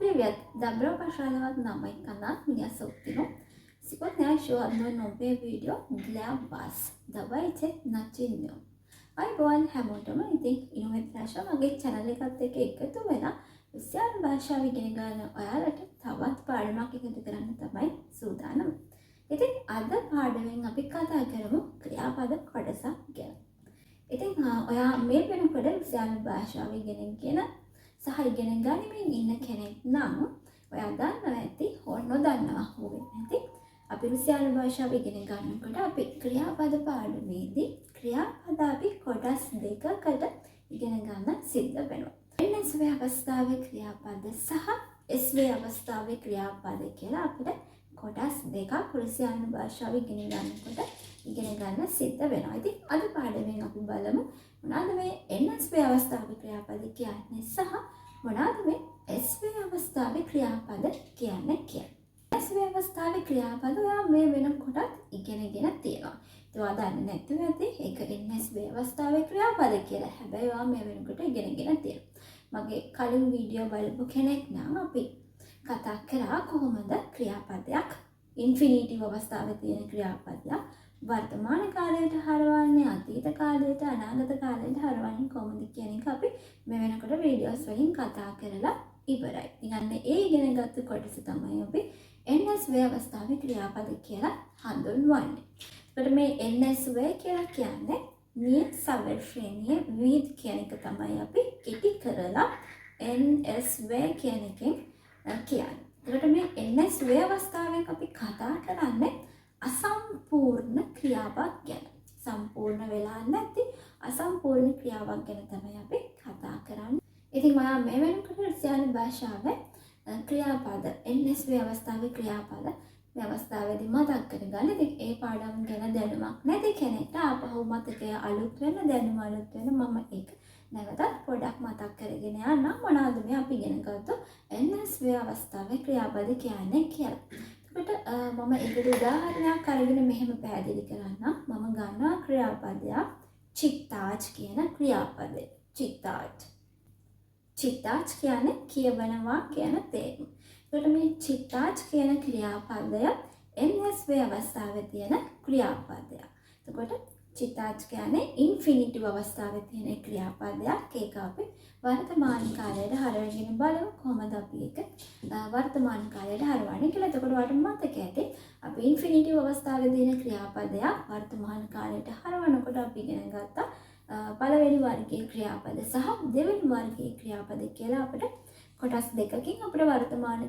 Привет! Добро пожаловать на мой канал. Меня зовут Тину. Сегодня еще одно новое видео для вас. Давайте начнем. අයිබෝන් හැමෝටම ඉතින් ඉනොවෙට් භාෂා මගේ channel එකත් එක්ක එකතු වෙලා රුසියානු භාෂාව ඉගෙන ගන්න ඔයාලට තවත් පාඩමක් එකතු කරන්න තමයි සූදානම්. ඉතින් අද පාඩමෙන් අපි කතා කරමු ක්‍රියාපද කොටසක් ගැන. ඉතින් ඔයා මේ වෙනකොට රුසියානු භාෂාව ඉගෙන සහ ඉගෙන ගනිමින් ඉන්න කෙනෙක් නම් ඔයා දන්නවා ඇති හෝ නොදන්නවා හෝ වෙන්නේ. අපි රුසියානු භාෂාව ඉගෙන ගන්නකොට අපි ක්‍රියාපද පාඩමේදී ක්‍රියාපද අපි කොටස් දෙකකට ඉගෙන ගන්න සිද්ධ වෙනවා. NS වේ අවස්ථාවේ ක්‍රියාපද සහ S වේ අවස්ථාවේ ක්‍රියාපද කියලා අපිට කොටස් දෙකක් රුසියානු භාෂාව ඉගෙන ගන්න සිද්ධ වෙනවා. ඉතින් අද පාඩමෙන් අපි බලමු මොනවාද මේ NS වේ අවස්ථාවේ ක්‍රියාපද කියන්නේ සහ මොනවාද මේ S වේ අවස්ථාවේ ක්‍රියාපද කියන්නේ කියලා. S වේ අවස්ථාවේ ක්‍රියාපද ඔයා මේ වෙනකොටත් ඉගෙනගෙන තියෙනවා. ඒවා දන්නේ නැතුව ඇති ඒක NS වේ අවස්ථාවේ ක්‍රියාපද කියලා. හැබැයි ඔයා මේ වෙනකොට ඉගෙනගෙන තියෙනවා. මගේ කලින් වීඩියෝ බලපු කෙනෙක් නම් අපි කතා කරා කොහොමද ක්‍රියාපදයක් ඉන්ෆිනිටිව් අවස්ථාවේ තියෙන ක්‍රියාපදයක් වර්තමාන කාලයට හරවන්නේ අතීත කාලයට අනාගත කාලයට හරවන්නේ කොහොමද කියන එක අපි මේ වෙනකොට වීඩියෝස් වලින් කතා කරලා ඉවරයි. ඉතින් ඒ ඉගෙනගත්තු කොටස තමයි අපි NS වේ අවස්ථාවේ ක්‍රියාපද කියලා හඳුන්වන්නේ. ඒකට මේ NS වේ කියලා කියන්නේ නිය සවර්ෂණීය වීද් කියන එක තමයි අපි කෙටි කරලා NS වේ කියන එකෙන් කියන්නේ. ඒකට මේ NS වේ අවස්ථාවෙන් අපි කතා කරන්නේ අසම්පූර්ණ ක්‍රියාවක් ගැන. සම්පූර්ණ වෙලා නැති අසම්පූර්ණ ක්‍රියාවක් ගැන තමයි අපි කතා කරන්නේ. ඉතින් මම මේ වෙනකොට රුසියානු භාෂාවේ ක්‍රියාපද NS වේ අවස්ථාවේ ක්‍රියාපද මේ අවස්ථාවේදී මතක් කරගන්න. ඉතින් ඒ පාඩම් ගැන දැනුමක් නැති කෙනෙක්ට ආපහු මතකය අලුත් වෙන දැනුම අලුත් වෙන මම ඒක නැවතත් පොඩක් මතක් කරගෙන යන්න මොනවද මේ අපි ඉගෙන ගත්ත NS වේ අවස්ථාවේ ක්‍රියාපද කියන්නේ කියලා. එතකොට මම ඒකට උදාහරණයක් අරගෙන මෙහෙම පැහැදිලි කරන්නම්. මම ගන්නවා ක්‍රියාපදයක් චිත්තාජ් කියන ක්‍රියාපදය. චිත්තාජ් කියන්නේ කියවනවා කියන තේරුම. එතකොට මේ චිත්තාජ් කියන ක්‍රියාපදය NS වේ අවස්ථාවේ තියෙන ක්‍රියාපදයක්. එතකොට චිත්තාජ් කියන්නේ ඉන්ෆිනිටිව් අවස්ථාවේ තියෙන ක්‍රියාපදයක්. ඒක අපි වර්තමාන කාලයට හරවගෙන බලමු කොහොමද අපි ඒක වර්තමාන කාලයට හරවන්නේ කියලා. එතකොට ඔයාලට මතක ඇති අපි ඉන්ෆිනිටිව් අවස්ථාවේ තියෙන ක්‍රියාපදයක් වර්තමාන කාලයට හරවනකොට අපි ඉගෙන ගත්තා පළවෙනි වර්ගයේ ක්‍රියාපද සහ දෙවෙනි වර්ගයේ ක්‍රියාපද කියලා අපිට කොටස් දෙකකින් අපිට වර්තමාන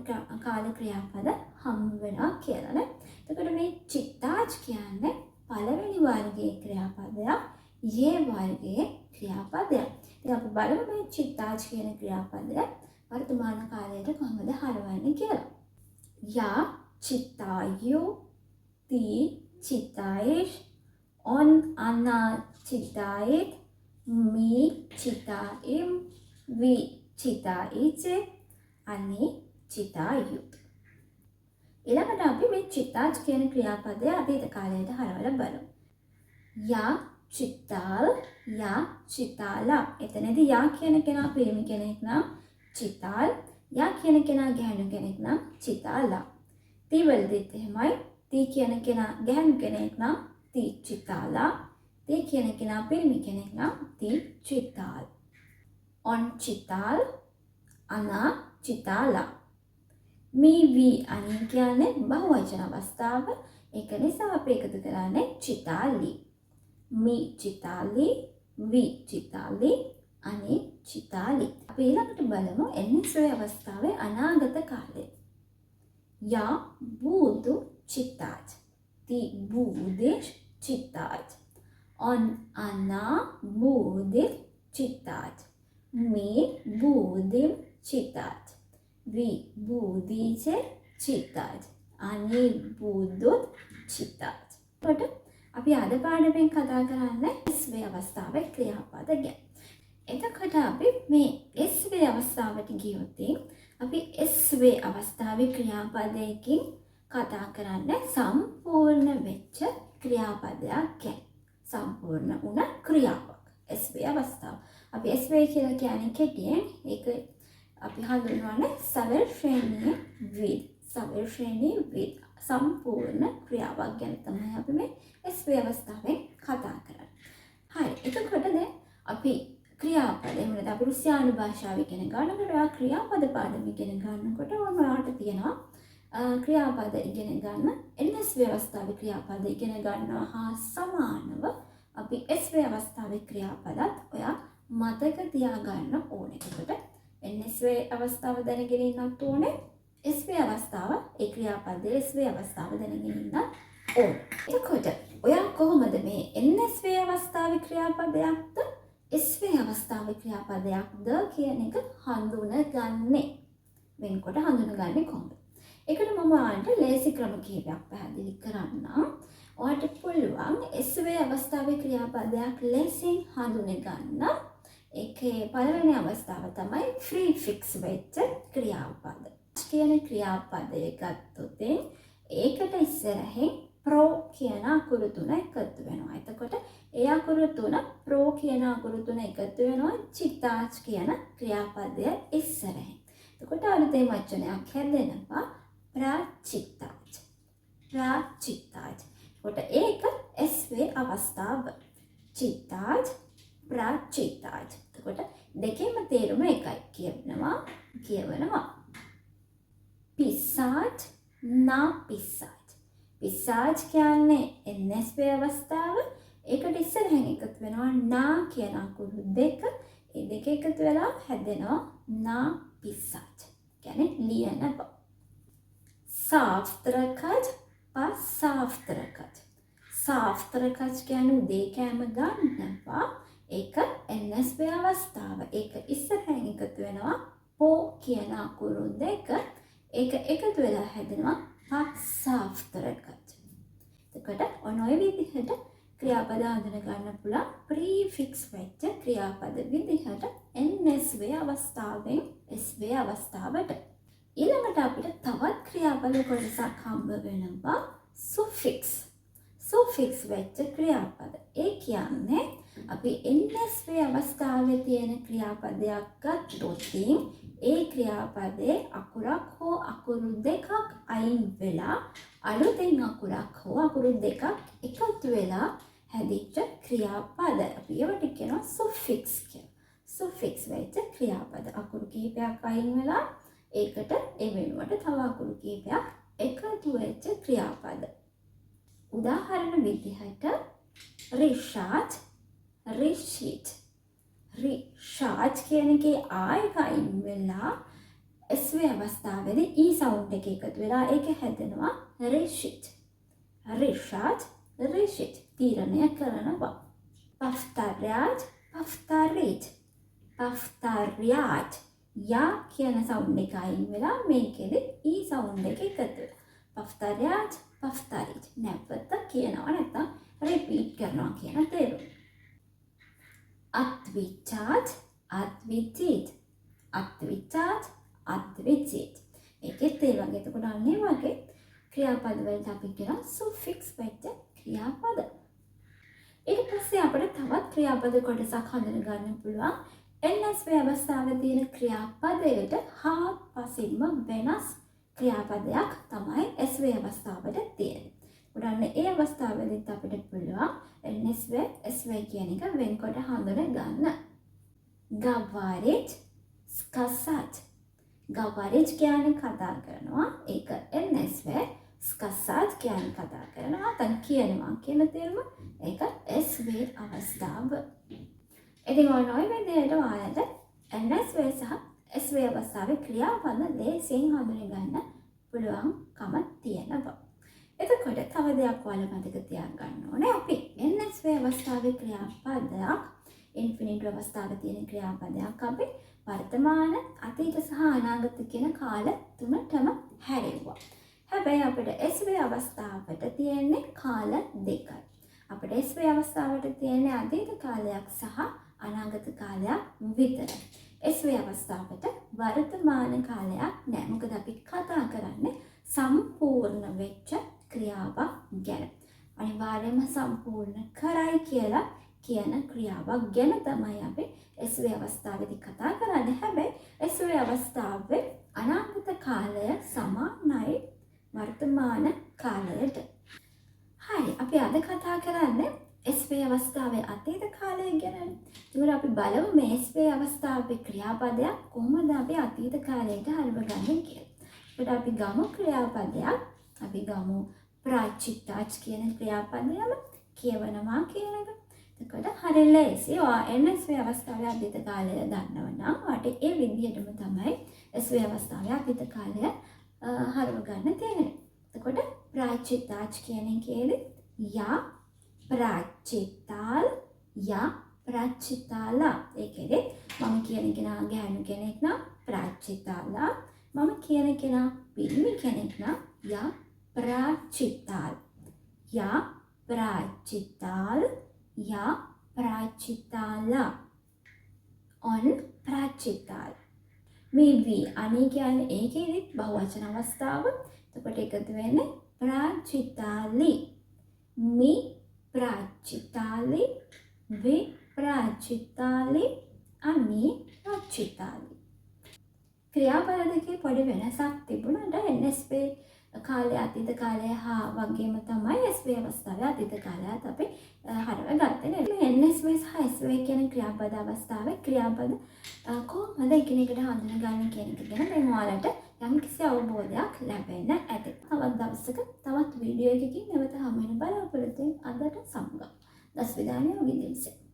කාල ක්‍රියාපද හම් වෙනවා කියලා නේ. එතකොට මේ චිත්තාජ් කියන්නේ පළවෙනි වර්ගයේ ක්‍රියාපදයක් යේ වර්ගයේ ක්‍රියාපදයක්. ඉතින් අපි බලමු මේ චිත්තාජ් කියන ක්‍රියාපදය වර්තමාන කාලයට කොහොමද හරවන්නේ කියලා. යා චිත්තායු ති චිත්තායිෂ් on anna චිත්තායිත් මී චිත්තායිම් වි චිත්තායිචේ අනි චිත්තායුත්. ඊළඟට අපි මේ චිත්තාජ් කියන ක්‍රියාපදය අතීත කාලයට හරවලා බලමු. යා චිත්තාල් යා චිත්තාලා. එතනදී යා කියන කෙනා පිරිමි කෙනෙක් නම් චිත්තාල්, යා කියන කෙනා ගැහැණු කෙනෙක් නම් චිත්තාලා. ති වලදීත් එහෙමයි. ති කියන කෙනා ගැහැණු කෙනෙක් නම් ති චිත්තාලා. ති කියන කෙනා පිරිමි කෙනෙක් නම් ති චිත්තාල්. on චිත්තාල් අනා චිත්තාලා. මේ වි අනි කියන්නේ බහුවචන අවස්ථාව. ඒක නිසා අපි එකතු කරන්නේ චිත්තාලි. මී චිත්තාලි, වි චිත්තාලි, අනි චිත්තාලි. අපි ඊළඟට බලමු NS වේ අවස්ථාවේ අනාගත කාලය. යා බුදු චිත්තාජ්. ති බුදේෂ් චිත්තාජ්. on අනා බුදේ චිත්තාජ්. මේ බුදිම් චිත්තාජ්. vi බුදීච චිත්තාජ්. අනි බුදුත් චිත්තාජ්. එතකොට අපි අද පාඩමෙන් කතා කරන්නේ S වේ අවස්ථාවේ ක්‍රියාපද ගැන. එතකොට අපි මේ S වේ අවස්ථාවට ගියොත් අපි S වේ අවස්ථාවේ ක්‍රියාපදයකින් කතා කරන්නේ සම්පූර්ණ වෙච්ච ක්‍රියාපදයක් ගැන. සම්පූර්ණ වුණ ක්‍රියාවක් S වේ අවස්ථාව. අපි S වේ කියලා කියන්නේ කෙටියෙන් ඒක අපි හඳුන්වන්නේ සවල් ශ්‍රේණියේ with. සවල් ශ්‍රේණියේ with සම්පූර්ණ ක්‍රියාවක් ගැන තමයි අපි මේ SV අවස්ථාවෙන් කතා කරන්නේ. හරි. එතකොට දැන් අපි ක්‍රියාපද එහෙම නැත්නම් අපි රුසියානු භාෂාව ඉගෙන ගන්නකොට ක්‍රියාපද පාඩම ඉගෙන ගන්නකොට ඔයාලට තියෙනවා ක්‍රියාපද ඉගෙන ගන්න NSV අවස්ථාවේ ක්‍රියාපද ඉගෙන ගන්නවා හා සමානව අපි SV අවස්ථාවේ ක්‍රියාපදත් ඔයා මතක තියාගන්න ඕනේ. එතකොට NSV අවස්ථාව දැනගෙන ඉන්නත් ඕනේ. SV අවස්ථාව ඒ ක්‍රියාපදයේ SV අවස්ථාව දැනගෙන ඉන්නත් ඕනේ. එතකොට ඔයා කොහොමද මේ NSV අවස්ථාවේ ක්‍රියාපදයක්ද SV අවස්ථාවේ ක්‍රියාපදයක්ද කියන එක හඳුනගන්නේ? වෙනකොට හඳුනගන්නේ කොහොමද? ඒකට මම ඔයාලට ලේසි ක්‍රම කිහිපයක් පැහැදිලි කරන්නම්. ඔයාලට පුළුවන් SV අවස්ථාවේ ක්‍රියාපදයක් ලේසියෙන් හඳුනගන්න. ඒකේ පළවෙනි අවස්ථාව තමයි ප්‍රීෆික්ස් වෙච්ච ක්‍රියාපද. කියන ක්‍රියාපදය ගත්තොත් ඒකට ඉස්සරහින් ප්‍රෝ කියන අකුරු තුන එකතු වෙනවා. එතකොට ඒ අකුරු තුන ප්‍රෝ කියන අකුරු තුන එකතු වෙනවා චිත්තාජ් කියන ක්‍රියාපදය ඉස්සරහින්. එතකොට අලුතෙන් වචනයක් හැදෙනවා ප්‍රචිත්තාජ්. ප්‍රචිත්තාජ්. කොට ඒක SV අවස්ථාව. චිත්තාජ් ප්‍රචිත්තාජ්. එතකොට දෙකේම තේරුම එකයි. කියවනවා. පිසාජ් නා පිසාජ්. පිසාජ් කියන්නේ NSV අවස්ථාව. ඒකට ඉස්සරහින් එකතු වෙනවා නා කියන අකුරු දෙක. ඒ දෙක එකතු වෙලා හැදෙනවා නා පිසාජ්. කියන්නේ ලියන බව. සාෆ්ත්‍රකජ් පසාෆ්ත්‍රකජ්. සාෆ්ත්‍රකජ් කියන්නේ උදේ කෑම ගන්නවා. ඒක NSV අවස්ථාව. ඒක ඉස්සරහින් එකතු වෙනවා පෝ කියන අකුරු දෙක. ඒක එකතු වෙලා හැදෙනවා පසාෆ්ත්‍රකජ්. එතකොට ඔන්න ඔය විදිහට ක්‍රියාපද හඳුන ගන්න පුළුවන් ප්‍රීෆික්ස් වෙච්ච ක්‍රියාපද විදිහට NSV අවස්ථාවෙන් SV අවස්ථාවට. ඊළඟට අපිට තවත් ක්‍රියාපද කොටසක් හම්බ වෙනවා සුෆික්ස්. සුෆික්ස් වෙච්ච ක්‍රියාපද. ඒ කියන්නේ අපි NSV අවස්ථාවේ තියෙන ක්‍රියාපදයක් ගත්තොත් ඒ ක්‍රියාපදයේ අකුරක් හෝ අකුරු දෙකක් අයින් වෙලා අලුතෙන් අකුරක් හෝ අකුරු දෙකක් එකතු වෙලා හැදිච්ච ක්‍රියාපද. අපි ඒවට කියනවා සුෆික්ස් කියලා. සුෆික්ස් වෙච්ච ක්‍රියාපද. අකුරු කිහිපයක් අයින් වෙලා ඒකට ඒ වෙනුවට තව අකුරු කිහිපයක් එකතු වෙච්ච ක්‍රියාපද. උදාහරණ විදිහට රිෂාජ් රිෂිට්. රිෂාජ් කියන එකේ ආයක අයින් වෙලා SV අවස්ථාවේදී E සවුන්ඩ් එක එකතු වෙලා ඒක හැදෙනවා රිෂිට්. රිෂාජ් රිෂිට්. තීරණය කරනවා. පෆ්තාර්යාජ් පෆ්තාරිට්. පෆ්තාර්යාජ් යා කියන සවුන්ඩ් එක අයින් වෙලා මේකෙදි E සවුන්ඩ් එක එකතු වෙලා පෆ්තාර්යාජ් පෆ්තාරිට්. නැවත කියනවා නැත්නම් රිපීට් කරනවා කියන තේරුම. අත්විචාජ් අත්විචිට්. අත්විචාජ් අත්විචිට්. ඒකෙත් ඒ වගේ. එතකොට අන්න ඒ වගේ ක්‍රියාපද වලට අපි කියන සුෆික්ස් වෙච්ච ක්‍රියාපද. ඊට පස්සේ අපිට තවත් ක්‍රියාපද කොටසක් හඳුන ගන්න පුළුවන්. NSV අවස්ථාවේ තියෙන ක්‍රියාපදයට හාත්පසින්ම වෙනස් ක්‍රියාපදයක් තමයි SV අවස්ථාවට තියෙන්නේ. උඩන්න ඒ අවස්ථාවේදීත් අපිට පුළුවන් NSV SV කියන එක වෙන්කොට හඳුන ගන්න. ගවාරිච් ස්කසාච්. ගවාරිච් කියන්නේ කතා කරනවා. ඒක NSV. ස්කසාච් කියන්නේ කතා කරනවා. නැත්නම් කියනවා කියන තේරුම. ඒක SV අවස්ථාව. ඉතින් ඔය විදිහට ඔයාලට NSV සහ SV අවස්ථාවේ ක්‍රියාපද ලේසියෙන් හඳුන ගන්න පුළුවන්කම තියෙනවා. එතකොට තව දෙයක් ඔයාලා මතක තියාගන්න ඕනේ. අපි NSV අවස්ථාවේ ක්‍රියාපදයක් ඉන්ෆිනිටිව් අවස්ථාවේ තියෙන ක්‍රියාපදයක් අපි වර්තමාන අතීත සහ අනාගත කියන කාල තුනටම හැරෙව්වා. හැබැයි අපිට SV අවස්ථාවට තියෙන්නේ කාල දෙකයි. අපිට SV අවස්ථාවට තියෙන්නේ අතීත කාලයක් සහ අනාගත කාලයක් විතරයි. SV අවස්ථාවට වර්තමාන කාලයක් නෑ. මොකද අපි කතා කරන්නේ සම්පූර්ණ වෙච්ච ක්‍රියාවක් ගැන. අනිවාර්යයෙන්ම සම්පූර්ණ කරයි කියලා කියන ක්‍රියාවක් ගැන තමයි අපි SW අවස්ථාවේදී කතා කරන්නේ. හැබැයි SW අවස්ථාවේ අනාගත කාලය සමානයි වර්තමාන කාලයට. හරි, අපි අද කතා කරන්නේ SW අවස්ථාවේ අතීත කාලය ගැන. ඒකට අපි බලමු මේ SW අවස්ථාවේ ක්‍රියාපදයක් කොහොමද අපි අතීත කාලයට හරවගන්නේ කියලා. ඒකට අපි ගමු ක්‍රියාපදයක්. අපි ගමු ප්‍රාචිතාච් කියන ක්‍රියාපදයම කියවනවා කියන එක. එතකොට හරිය ලේසි. ඔයා NSW අවස්ථාවේ අතීත කාලය දන්නවනම් ඔයාට ඒ විදිහටම තමයි SW අවස්ථාවේ අතීත කාලය හරව ගන්න තියෙන්නේ. එතකොට ප්‍රාචිතාච් කියන එකේදී යා ප්‍රාචිතාල් යා ප්‍රාචිතාලා. ඒකෙදි මම කියන කෙනා ගැහණු කෙනෙක් නම් ප්‍රාචිතාලා. මම කියන කෙනා පිරිමි කෙනෙක් නම් යා ප්‍රාචිතාල්. යා ප්‍රාචිතාල් යා ප්‍රාචිතාලා. ඔන් ප්‍රාචිතාල්. මේ වී අනේ කියන්නේ ඒකෙදිත් බහුවචන අවස්ථාව. එතකොට එකතු වෙන්නේ ප්‍රාචිතාලි. මි ප්‍රාචිතාලි వి ප්‍රාචිතාලි අනි ප්‍රාචිතාලි. ක්‍රියාපද දෙකේ පොඩි වෙනසක් තිබුණාට NSW කාලය අතීත කාලය හා වගේම තමයි SW අවස්ථාවේ අතීත කාලයත් අපි හරවගත්තේ නේද? NSW සහ SW කියන ක්‍රියාපද අවස්ථාවේ ක්‍රියාපද කොහොමද එකිනෙකට හඳුනගන්නේ කියන එක ගැන දැන් ඔයාලට යම්කිසි අවබෝධයක් ලැබෙන්න ඇති. තවත් දවසක තවත් වීඩියෝ එකකින් නැවත හමු වෙන බලාපොරොත්තු වෙන අදට සමුගමු. දස්විදානය. ඔබ දිනසේ